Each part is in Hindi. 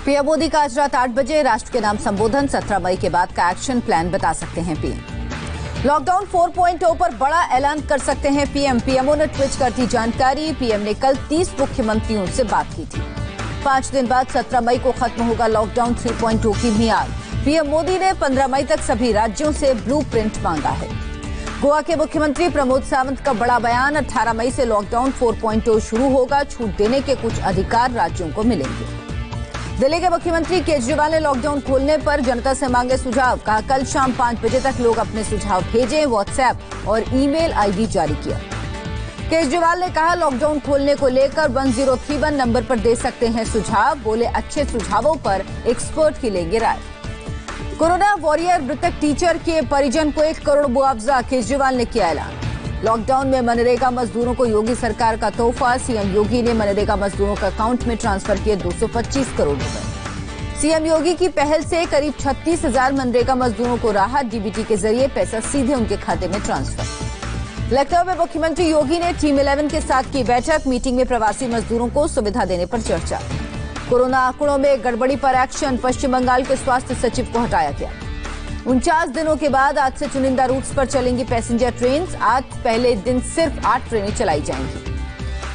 पीएम मोदी का आज रात 8 बजे राष्ट्र के नाम संबोधन। 17 मई के बाद का एक्शन प्लान बता सकते हैं पीएम। लॉकडाउन 4.0 पर बड़ा ऐलान कर सकते हैं पीएम। पीएमओ ने ट्वीट कर दी जानकारी। पीएम ने कल 30 मुख्यमंत्रियों से बात की थी। 5 दिन बाद 17 मई को खत्म होगा लॉकडाउन 3.0 की मियाद। पीएम मोदी ने 15 मई तक सभी राज्यों से ब्लूप्रिंट मांगा है। गोवा के मुख्यमंत्री प्रमोद सावंत का बड़ा बयान। 18 मई से लॉकडाउन 4.0 शुरू होगा। छूट देने के कुछ अधिकार राज्यों को मिलेंगे। दिल्ली के मुख्यमंत्री केजरीवाल ने लॉकडाउन खोलने पर जनता से मांगे सुझाव। कहा कल शाम 5 बजे तक लोग अपने सुझाव भेजें। व्हाट्सएप और ईमेल आईडी जारी किया। केजरीवाल ने कहा लॉकडाउन खोलने को लेकर 1031 नंबर पर दे सकते हैं सुझाव। बोले अच्छे सुझावों पर एक्सपर्ट की लेंगे राय। कोरोना वॉरियर मृतक टीचर के परिजन को 1 करोड़ मुआवजा। केजरीवाल ने किया ऐलान। लॉकडाउन में मनरेगा मजदूरों को योगी सरकार का तोहफा। सीएम योगी ने मनरेगा मजदूरों के अकाउंट में ट्रांसफर किए 225 करोड़ रुपए। सीएम योगी की पहल से करीब 36,000 मनरेगा मजदूरों को राहत। डीबीटी के जरिए पैसा सीधे उनके खाते में ट्रांसफर। लखनऊ में मुख्यमंत्री योगी ने टीम 11 के साथ की बैठक। मीटिंग में प्रवासी मजदूरों को सुविधा देने पर चर्चा। कोरोना आंकड़ों में गड़बड़ी पर एक्शन। पश्चिम बंगाल के स्वास्थ्य सचिव को हटाया गया। 49 दिनों के बाद आज से चुनिंदा रूट्स पर चलेंगी पैसेंजर ट्रेन। आज पहले दिन सिर्फ 8 ट्रेनें चलाई जाएंगी।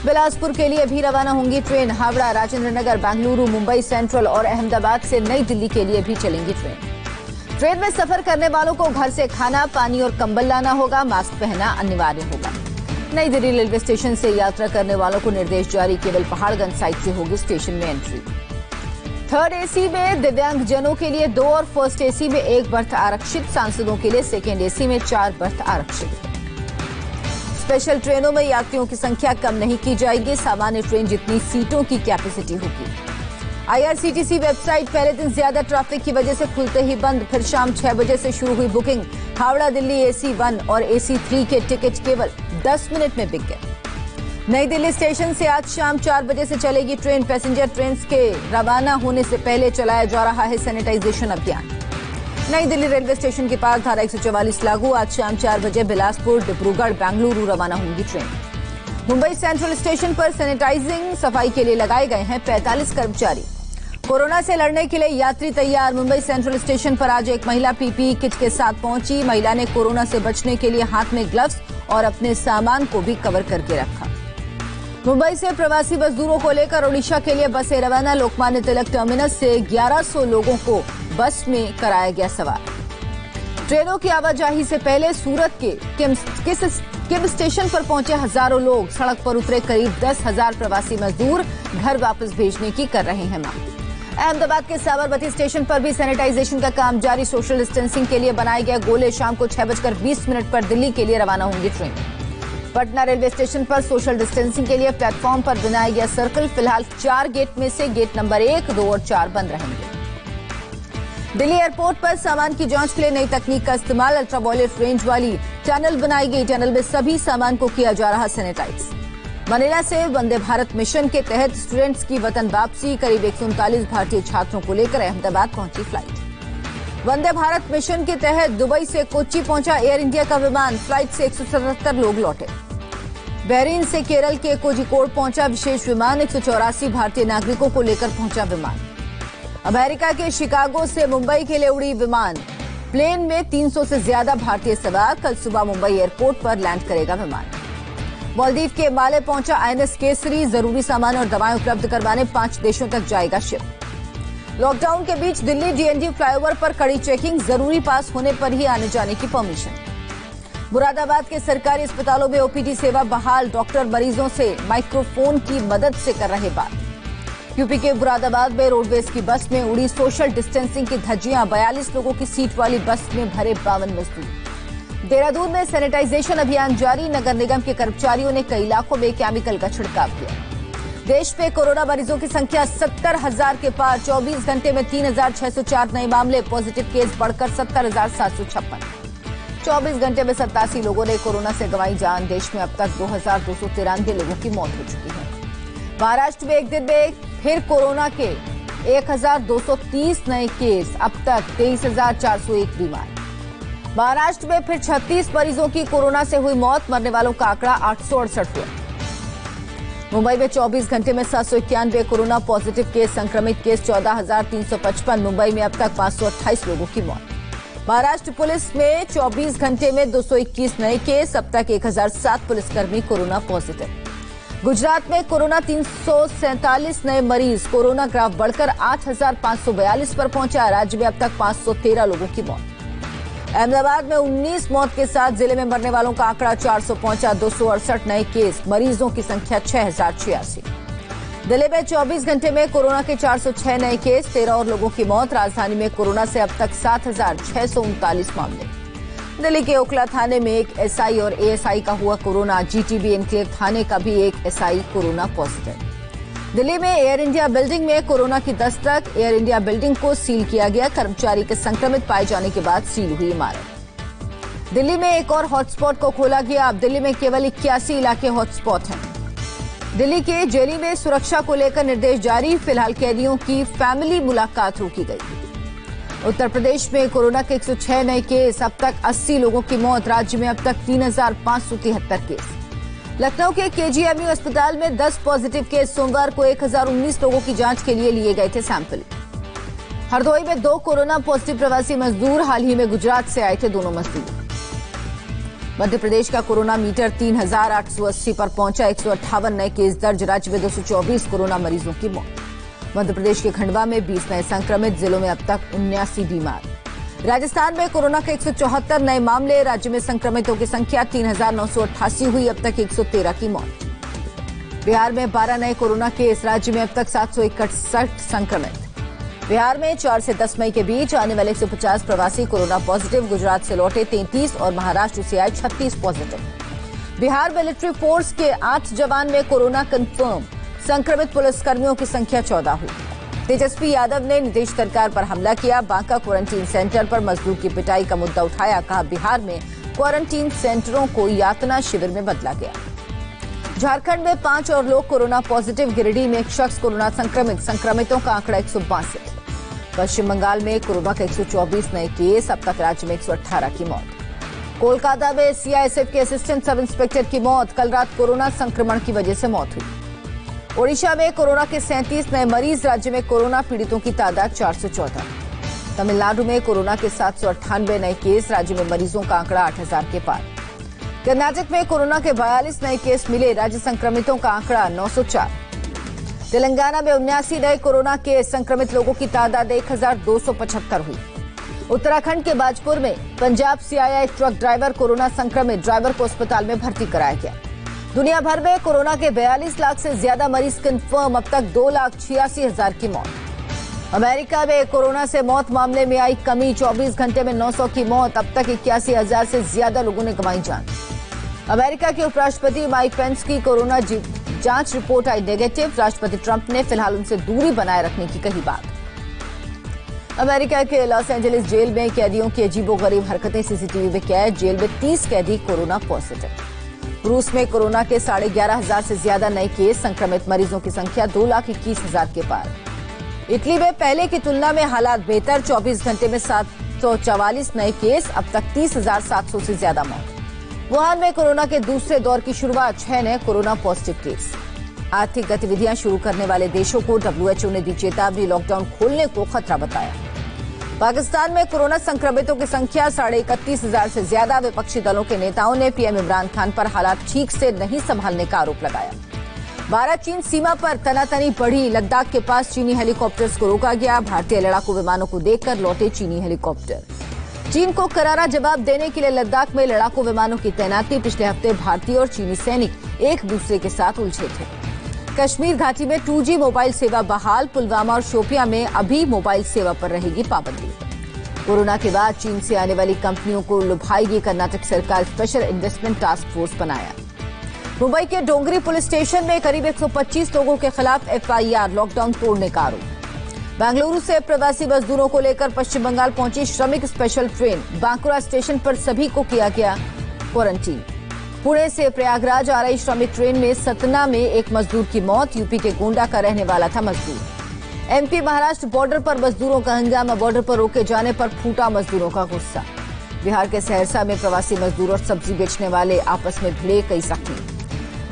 बिलासपुर के लिए भी रवाना होंगी ट्रेन। हावड़ा, राजेंद्र नगर, बेंगलुरु, मुंबई सेंट्रल और अहमदाबाद से नई दिल्ली के लिए भी चलेंगी ट्रेन। ट्रेन में सफर करने वालों को घर से खाना, पानी और कंबल लाना होगा। मास्क पहनना अनिवार्य होगा। नई दिल्ली रेलवे स्टेशन से यात्रा करने वालों को निर्देश जारी। केवल पहाड़गंज साइड से होगी स्टेशन में एंट्री। थर्ड एसी में दिव्यांगजनों के लिए 2 और फर्स्ट एसी में 1 बर्थ आरक्षित। सांसदों के लिए सेकेंड एसी में 4 बर्थ आरक्षित। स्पेशल ट्रेनों में यात्रियों की संख्या कम नहीं की जाएगी। सामान्य ट्रेन जितनी सीटों की कैपेसिटी होगी। आईआरसीटीसी वेबसाइट पहले दिन ज्यादा ट्रैफिक की वजह से खुलते ही बंद। फिर शाम 6 बजे से शुरू हुई बुकिंग। हावड़ा दिल्ली एसी 1 और एसी 3 के टिकट केवल 10 मिनट में बिक गए। नई दिल्ली स्टेशन से आज शाम 4 बजे से चलेगी ट्रेन। पैसेंजर ट्रेन के रवाना होने से पहले चलाया जा रहा है सैनिटाइजेशन अभियान। नई दिल्ली रेलवे स्टेशन के पास धारा 144 लागू। आज शाम 4 बजे बिलासपुर, डिब्रूगढ़, बेंगलुरु रवाना होंगी ट्रेन। मुंबई सेंट्रल स्टेशन पर सैनिटाइजिंग सफाई के लिए लगाए गए हैं 45 कर्मचारी। कोरोना से लड़ने के लिए यात्री तैयार। मुंबई सेंट्रल स्टेशन पर आज एक महिला पीपीई किट के साथ पहुंची। महिला ने कोरोना से बचने के लिए हाथ में ग्लव्स और अपने सामान को भी कवर करके रखा। मुंबई से प्रवासी मजदूरों को लेकर ओडिशा के लिए बसें रवाना। लोकमान्य तिलक टर्मिनस से 1100 लोगों को बस में कराया गया सवार। ट्रेनों की आवाजाही से पहले सूरत के किम स्टेशन पर पहुंचे हजारों लोग। सड़क पर उतरे करीब 10,000 प्रवासी मजदूर घर वापस भेजने की कर रहे हैं मांग। अहमदाबाद के साबरमती स्टेशन पर भी सैनिटाइजेशन का काम जारी। सोशल डिस्टेंसिंग के लिए बनाए गए गोले। शाम को 6:20 पर दिल्ली के लिए रवाना होंगी ट्रेन। पटना रेलवे स्टेशन पर सोशल डिस्टेंसिंग के लिए प्लेटफॉर्म पर बनाया गया सर्कल। फिलहाल 4 गेट में से गेट नंबर 1, 2 और 4 बंद रहेंगे। दिल्ली एयरपोर्ट पर सामान की जांच के लिए नई तकनीक का इस्तेमाल। अल्ट्रावायलेट रेंज वाली टनल बनाई गई। टनल में सभी सामान को किया जा रहा सैनिटाइज। मनीला से वंदे भारत मिशन के तहत स्टूडेंट्स की वतन वापसी। करीब 139 भारतीय छात्रों को लेकर अहमदाबाद पहुंची फ्लाइट। वंदे भारत मिशन के तहत दुबई से कोच्चि पहुंचा एयर इंडिया का विमान। फ्लाइट से 177 लोग लौटे। बहरीन से केरल के कोझिकोड पहुंचा विशेष विमान। 184 भारतीय नागरिकों को लेकर पहुंचा विमान। अमेरिका के शिकागो से मुंबई के लिए उड़ी विमान। प्लेन में 300 से ज्यादा भारतीय सवार। कल सुबह मुंबई एयरपोर्ट पर लैंड करेगा विमान। मालदीव के माले पहुंचा आईएनएस केसरी। जरूरी सामान और दवाएं उपलब्ध करवाने 5 देशों तक जाएगा शिप। लॉकडाउन के बीच दिल्ली डीएनडी फ्लाईओवर पर कड़ी चेकिंग। जरूरी पास होने पर ही आने जाने की परमिशन। मुरादाबाद के सरकारी अस्पतालों में ओपीडी सेवा बहाल। डॉक्टर मरीजों से माइक्रोफोन की मदद से कर रहे बात। यूपी के मुरादाबाद में रोडवेज की बस में उड़ी सोशल डिस्टेंसिंग की धज्जियां। 42 लोगों की सीट वाली बस में भरे 52 मजदूर। देहरादून में सैनिटाइजेशन अभियान जारी। नगर निगम के कर्मचारियों ने कई इलाकों में केमिकल का छिड़काव किया। देश में कोरोना मरीजों की संख्या 70,000 के पार। 24 घंटे में 3,604 नए मामले। पॉजिटिव केस बढ़कर 70,756। 24 घंटे में 87 लोगों ने कोरोना से गंवाई जान। देश में अब तक 2,293 लोगों की मौत हो चुकी है। महाराष्ट्र में एक दिन में फिर कोरोना के 1,230 नए केस। अब तक 23,401 बीमार। महाराष्ट्र में फिर 36 मरीजों की कोरोना से हुई मौत। मरने वालों का आंकड़ा 868 हुआ। मुंबई में 24 घंटे में 791 कोरोना पॉजिटिव केस, संक्रमित केस 14,355। मुंबई में अब तक 528 लोगों की मौत। महाराष्ट्र पुलिस में 24 घंटे में 221 नए केस, अब तक 1007 पुलिसकर्मी कोरोना पॉजिटिव। गुजरात में कोरोना 347 नए मरीज, कोरोना ग्राफ बढ़कर 8,542 पर पहुंचा। राज्य में अब तक 513 लोगों की मौत। अहमदाबाद में 19 मौत के साथ जिले में मरने वालों का आंकड़ा 400 पहुंचा। 268 नए केस, मरीजों की संख्या 6,086। दिल्ली में 24 घंटे में कोरोना के 406 नए केस, 13 और लोगों की मौत। राजधानी में कोरोना से अब तक 7,639 मामले। दिल्ली के ओखला थाने में एक एसआई और एएसआई का हुआ कोरोना। जीटीबी एनक्लेव थाने का भी एक एसआई कोरोना पॉजिटिव। दिल्ली में एयर इंडिया बिल्डिंग में कोरोना की दस्तक, एयर इंडिया बिल्डिंग को सील किया गया। कर्मचारी के संक्रमित पाए जाने के बाद सील हुई इमारत। दिल्ली में एक और हॉटस्पॉट को खोला गया। अब दिल्ली में केवल 81 इलाके हॉटस्पॉट हैं। दिल्ली के जेली में सुरक्षा को लेकर निर्देश जारी, फिलहाल कैदियों की फैमिली मुलाकात रोकी गई। उत्तर प्रदेश में कोरोना के 106 नए केस, अब तक 80 लोगों की मौत। राज्य में अब तक 3,573 केस। लखनऊ के केजीएमयू अस्पताल में 10 पॉजिटिव केस, सोमवार को 1,019 लोगों की जांच के लिए लिए गए थे सैंपल। हरदोई में 2 कोरोना पॉजिटिव प्रवासी मजदूर, हाल ही में गुजरात से आए थे दोनों मजदूर। मध्य प्रदेश का कोरोना मीटर 3,880 पर पहुंचा, 158 नए केस दर्ज। राज्य में 224 कोरोना मरीजों की मौत। मध्य प्रदेश के खंडवा में 20 नए संक्रमित, जिलों में अब तक 79 बीमार। राजस्थान में कोरोना के 174 नए मामले, राज्य में संक्रमितों की संख्या 3,988 हुई, अब तक 113 की मौत। बिहार में 12 नए कोरोना केस, राज्य में अब तक 761 संक्रमित। बिहार में 4 से 10 मई के बीच आने वाले 150 प्रवासी कोरोना पॉजिटिव, गुजरात से लौटे 33 और महाराष्ट्र से आए 36 पॉजिटिव। बिहार मिलिट्री फोर्स के 8 जवान में कोरोना कंफर्म, संक्रमित पुलिसकर्मियों की संख्या 14 हुई। तेजस्वी यादव ने नीतीश सरकार पर हमला किया, बांका क्वारंटीन सेंटर पर मजदूर की पिटाई का मुद्दा उठाया। कहा बिहार में क्वारंटीन सेंटरों को यातना शिविर में बदला गया। झारखंड में 5 और लोग कोरोना पॉजिटिव, गिरिडीह में एक शख्स कोरोना संक्रमित, संक्रमितों का आंकड़ा 162। पश्चिम बंगाल में कोरोना के 124 नए केस, अब तक राज्य में 118 की मौत। कोलकाता में सीआईएसएफ के असिस्टेंट सब इंस्पेक्टर की मौत, कल रात कोरोना संक्रमण की वजह से मौत हुई। ओडिशा में कोरोना के 37 नए मरीज, राज्य में कोरोना पीड़ितों की तादाद 414। तमिलनाडु में कोरोना के 798 नए केस, राज्य में मरीजों का आंकड़ा 8,000 के पार। कर्नाटक में कोरोना के 42 नए केस मिले, राज्य संक्रमितों का आंकड़ा 904। तेलंगाना में 79 नए कोरोना के संक्रमित लोगों की तादाद 1,275 हुई। उत्तराखंड के बाजपुर में Punjab CII truck driver corona संक्रमित, ड्राइवर को अस्पताल में भर्ती कराया गया। दुनिया भर में कोरोना के 42 लाख से ज्यादा मरीज कंफर्म, अब तक 2,86,000 की मौत। अमेरिका में कोरोना से मौत मामले में आई कमी, 24 घंटे में 900 की मौत, अब तक 81,000 से ज्यादा लोगों ने गंवाई जान। अमेरिका के उपराष्ट्रपति माइक पेंस की कोरोना जांच रिपोर्ट आई नेगेटिव, राष्ट्रपति ट्रंप ने फिलहाल उनसे दूरी बनाए रखने की कही बात। अमेरिका के लॉस एंजलिस जेल में कैदियों की अजीबोगरीब हरकतें, सीसीटीवी में कैद, जेल में 30 कैदी कोरोना पॉजिटिव। रूस में कोरोना के 11,500 से ज्यादा नए केस, संक्रमित मरीजों की संख्या 2,21,000 के पार। इटली में पहले की तुलना में हालात बेहतर, 24 घंटे में 744 नए केस, अब तक 30,700 से ज्यादा मौत। वुहान में कोरोना के दूसरे दौर की शुरुआत, 6 नए कोरोना पॉजिटिव केस। आर्थिक गतिविधियां शुरू करने वाले देशों को डब्ल्यूएचओ ने दी चेतावनी, लॉकडाउन खोलने को खतरा बताया। पाकिस्तान में कोरोना संक्रमितों की संख्या 31,500 से ज्यादा, विपक्षी दलों के नेताओं ने पीएम इमरान खान पर हालात ठीक से नहीं संभालने का आरोप लगाया। भारत चीन सीमा पर तनातनी बढ़ी, लद्दाख के पास चीनी हेलीकॉप्टर्स को रोका गया, भारतीय लड़ाकू विमानों को देखकर लौटे चीनी हेलीकॉप्टर। चीन को करारा जवाब देने के लिए लद्दाख में लड़ाकू विमानों की तैनाती, पिछले हफ्ते भारतीय और चीनी सैनिक एक दूसरे के साथ उलझे थे। कश्मीर घाटी में 2G मोबाइल सेवा बहाल, पुलवामा और शोपियां में अभी मोबाइल सेवा पर रहेगी पाबंदी। कोरोना के बाद चीन से आने वाली कंपनियों को लुभाएगी कर्नाटक सरकार, स्पेशल इन्वेस्टमेंट टास्क फोर्स बनाया। मुंबई के डोंगरी पुलिस स्टेशन में करीब 125 लोगों के खिलाफ एफआईआर, लॉकडाउन तोड़ने का आरोप। बेंगलुरु से प्रवासी मजदूरों को लेकर पश्चिम बंगाल पहुंची श्रमिक स्पेशल ट्रेन, बांकुरा स्टेशन पर सभी को किया गया क्वारंटीन। पुणे से प्रयागराज आ रही श्रमिक ट्रेन में सतना में एक मजदूर की मौत, यूपी के गोंडा का रहने वाला था मजदूर। एमपी महाराष्ट्र बॉर्डर पर मजदूरों का हंगामा, बॉर्डर पर रोके जाने पर फूटा मजदूरों का गुस्सा। बिहार के सहरसा में प्रवासी मजदूर और सब्जी बेचने वाले आपस में भिड़े, कई जख्मी।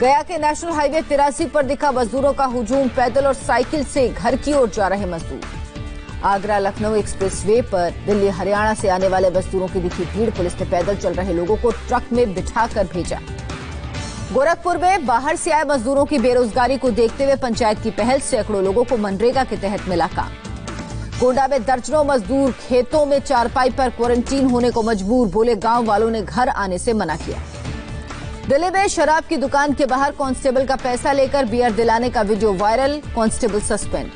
गया के नेशनल हाईवे 83 पर दिखा मजदूरों का हुजूम। पैदल और साइकिल से घर की ओर जा रहे मजदूर। आगरा लखनऊ एक्सप्रेसवे पर दिल्ली हरियाणा से आने वाले मजदूरों की दिखी भीड़। पुलिस ने पैदल चल रहे लोगों को ट्रक में बिठाकर भेजा। गोरखपुर में बाहर से आए मजदूरों की बेरोजगारी को देखते हुए पंचायत की पहल सैकड़ों लोगों को मनरेगा के तहत मिला काम। गोंडा में दर्जनों मजदूर खेतों में चारपाई पर क्वारंटीन होने को मजबूर। बोले गांव वालों ने घर आने से मना किया। दिल्ली में शराब की दुकान के बाहर कांस्टेबल का पैसा लेकर बियर दिलाने का video viral. Constable suspend.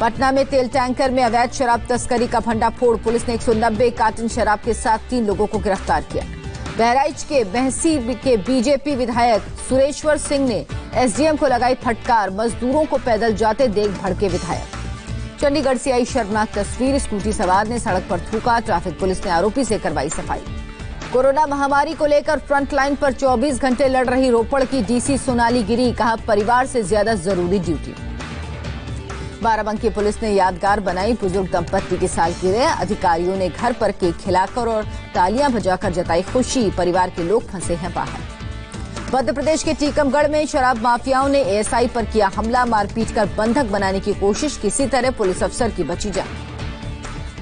Patna में तेल टैंकर में अवैध शराब तस्करी का भंडाफोड़। पुलिस ने 190 कार्टन शराब के साथ 3 लोगों को गिरफ्तार किया। बहराइच के बहसी के बीजेपी विधायक सुरेश्वर सिंह ने एसडीएम को लगाई फटकार। मजदूरों को पैदल जाते देख भड़के विधायक। चंडीगढ़ से आई शर्मनाक तस्वीर। स्कूटी सवार ने सड़क पर थूका। ट्रैफिक पुलिस ने आरोपी से करवाई सफाई। कोरोना महामारी को लेकर फ्रंटलाइन पर 24 घंटे लड़ रही रोपड़ की डीसी सोनाली गिरी। कहा परिवार से ज्यादा जरूरी ड्यूटी। बाराबंकी पुलिस ने यादगार बनाई बुजुर्ग दंपत्ति की सालगिरह। अधिकारियों ने घर पर केक खिलाकर और तालियां बजाकर जताई खुशी। परिवार के लोग फंसे हैं बाहर। मध्य प्रदेश के टीकमगढ़ में शराब माफियाओं ने एएसआई पर किया हमला। मारपीट कर बंधक बनाने की कोशिश। किसी तरह पुलिस अफसर की बची जान।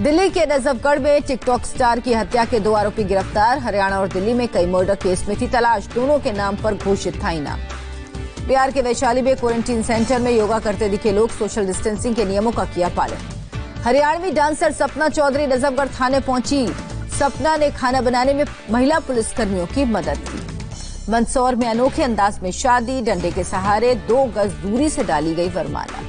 दिल्ली के नजफगढ़ में टिकटॉक स्टार की हत्या के 2 आरोपी गिरफ्तार। हरियाणा और दिल्ली में कई मर्डर केस में थी तलाश। दोनों के नाम पर घोषित था इनाम। बिहार के वैशाली में क्वारंटीन सेंटर में योगा करते दिखे लोग। सोशल डिस्टेंसिंग के नियमों का किया पालन। हरियाणवी डांसर सपना चौधरी नजफगढ़ थाने पहुंची। सपना ने खाना बनाने में महिला पुलिसकर्मियों की मदद की। मंदसौर में अनोखे अंदाज में शादी। डंडे के सहारे 2 गज दूरी से डाली गई वरमाला।